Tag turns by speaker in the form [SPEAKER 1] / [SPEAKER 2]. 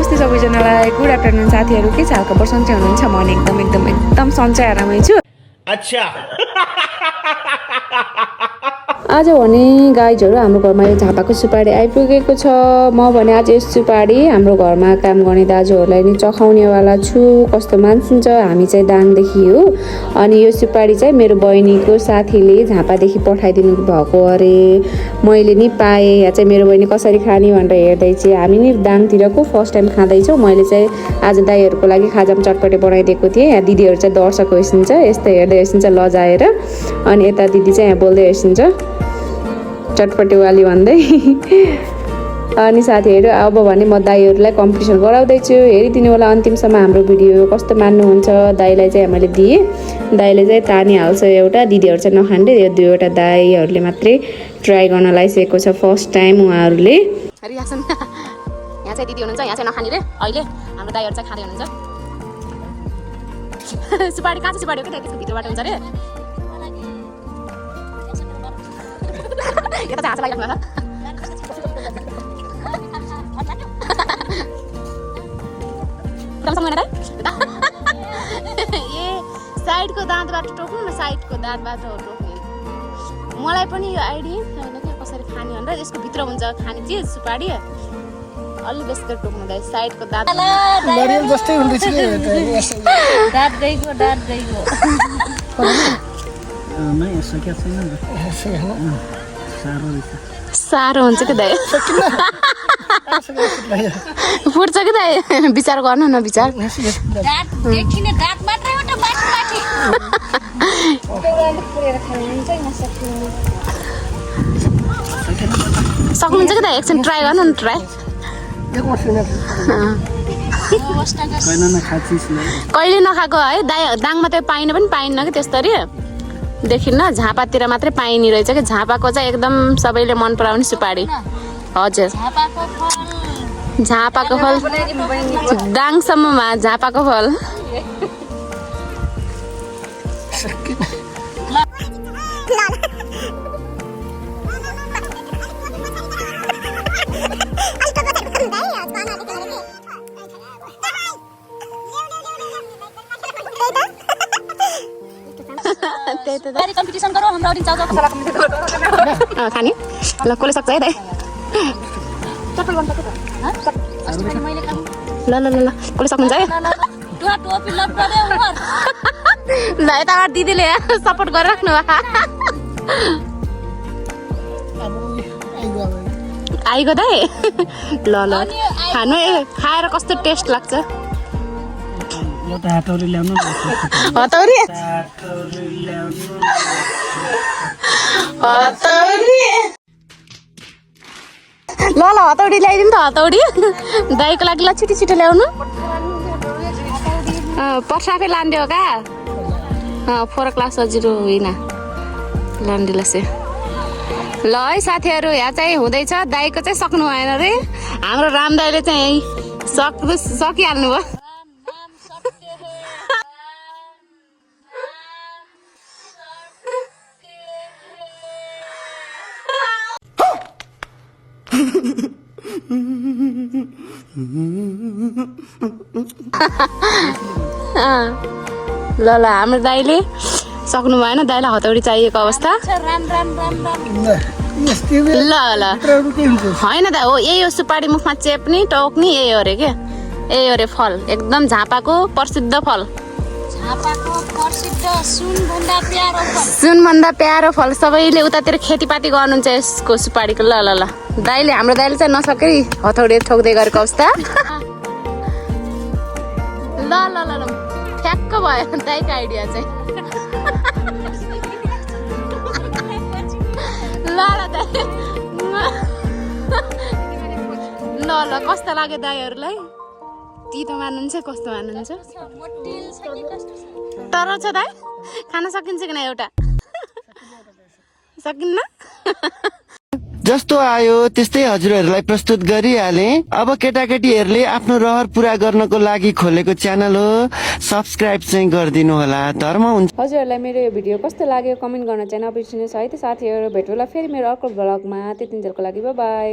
[SPEAKER 1] नमस्ते सबैजनालाई good afternoon साथीहरू के छ हालखबर सन्चै हुनुहुन्छ म एकदम सन्चै आरामै छु
[SPEAKER 2] अच्छा
[SPEAKER 1] आज भने गाइजहरू हाम्रो घरमा यो झापाको सुपारी आइपुगेको छ म भने आज यस सुपारी हाम्रो घरमा काम गर्ने दाजुहरूलाई नि चखाउनेवाला छु कस्तो मान्छिन्छ हामी चाहिँ दाङदेखि हो अनि यो सुपारी चाहिँ मेरो बहिनीको साथीले झापादेखि पठाइदिनु भएको अरे मैले नि पाएँ या चाहिँ मेरो बहिनी कसरी खाने भनेर हेर्दै चाहिँ हामी नि दाङतिरको फर्स्ट टाइम खाँदैछौँ मैले चाहिँ आज दाइहरूको लागि खाजामा चटपटे बनाइदिएको थिएँ यहाँ दिदीहरू चाहिँ दर्शक होइसिन्छ यस्तो हेर्दै होइसिन्छ लजाएर अनि यता दिदी चाहिँ यहाँ बोल्दै होइसिन्छ चटपटे वाली भन्दै अनि साथीहरू अब भने म दाइहरूलाई कम्पिटिसन गराउँदैछु हेरिदिनु होला अन्तिमसम्म हाम्रो भिडियो कस्तो मान्नुहुन्छ दाइलाई चाहिँ मैले दिएँ दाइले चाहिँ तानिहाल्छ एउटा दिदीहरू चाहिँ नखान्डे यो दुईवटा दाइहरूले मात्रै ट्राई गर्न लागिसकेको छ फर्स्ट टाइम उहाँहरूले रियाक्सन यहाँ चाहिँ दिदी हुनुहुन्छ यहाँ चाहिँ नखाने रे अहिले हाम्रो दाइहरू चाहिँ खाँदै हुनुहुन्छ सुपारी काँचो सुपारी हो क्या त्यसको भित्रबाट हुन्छ रे ये तो हाँस लागिरहेको होला ए साइडको दाँतबाट टोक्नु न साइडको दाँतबाट टोक्ने मलाई पनि यो आइडिया छैन कि कसरी खाने भनेर यसको भित्र हुन्छ खाने चिज सुपारी अलि बेसी गरी टोक्नु दाइ साइडको दाँत
[SPEAKER 3] नरियल जस्तै हुन्छ
[SPEAKER 4] दाँत गइको
[SPEAKER 3] नै यसो के छैन
[SPEAKER 1] साह्रो हुन्छ कि दाइ फुट्छ कि दाइ विचार गर्नु न विचार
[SPEAKER 4] दाँत देखिने दाँत मात्रै हो त माथि माथि
[SPEAKER 1] सक्नुहुन्छ कि दाइ एकछिन ट्राई गर्नु न ट्राई कहिले नखाएको है दाङमा त पाइन पनि पाइन्न कि त्यस्तरी देखिन्न झापातिर मात्रै पाइने रहेछ कि झापाको चाहिँ एकदम सबैले मन पराउने सुपारी हजुर झापाको फल दाङसम्ममा झापाको फल
[SPEAKER 4] कम्पिटिसन गरौँ हाम्रो अडिन चाउचाउ कसैलाई कम्पिटिसन गरौँ
[SPEAKER 1] खाने ल कसले सक्छ है दाइ
[SPEAKER 4] चप्पल गर्नु सक्छ अस्ति पनि मैले खानु
[SPEAKER 1] ल ल ल ल कसले सक्नुहुन्छ है
[SPEAKER 4] टुवा टोपी लपडे उमर
[SPEAKER 1] ल यताबाट दिदीले सपोर्ट गरिराख्नु आइगयो दाइ ल ल खानु खाएर कस्तो टेस्ट लाग्छ
[SPEAKER 3] एउटा हतौरी ल्याउनु
[SPEAKER 1] हतौरी ल ल हतौडी ल्याइदिउँ त हतौडी दाइको लागि ल छिटो छिटो ल्याउनु पर्साफै लान्डे हो का 4 क्लास हजुर होइन लान्डेलासे ल है साथीहरू यहाँ चाहिँ हुँदैछ दाइको चाहिँ सक्नु भएन रे हाम्रो राम दाइले चाहिँ सकिहाल्नु भयो ल ल हाम्रो दाइले सक्नु भएन दाइलाई हतौडी चाहिएको अवस्था ल ल होइन दा हो यही हो सुपारी मुखमा चेप्ने टोक्ने यही हो अरे के यही हो अरे फल एकदम झापाको प्रसिद्ध फल सुनभन्दा प्यारो फल सबैले उतातिर खेतीपाती गर्नुहुन्छ यसको सुपारीको ल ल ल दाइले हाम्रो दाइले चाहिँ नसकेरी हथौडी ठोक्दै गरेको अवस्था ल ल ल ल ठ्याक्क भयो दाइको आइडिया चाहिँ ल ल दाइ ल ल कस्तो लाग्यो दाइहरूलाई तितो मान्नुहुन्छ कस्तो मान्नुहुन्छ तर छ दाइ खान सकिन्छ कि न एउटा सकिन्न
[SPEAKER 2] जस्तो आयो त्यस्तै हजुरहरूलाई प्रस्तुत गरिहाले अब केटाकेटीहरूले आफ्नो रहर पूरा गर्नको लागि खोलेको च्यानल हो सब्स्क्राइब चाहिँ गरिदिनु होला धर्म हुन्छ
[SPEAKER 1] हजुरहरूलाई मेरो यो भिडियो कस्तो लाग्यो कमेन्ट गर्न चाहिँ नबिर्सिनुहोस् है त साथीहरू भेटौँला फेरि मेरो अर्को ब्लगमा त्यतिन्जेलको लागि बाई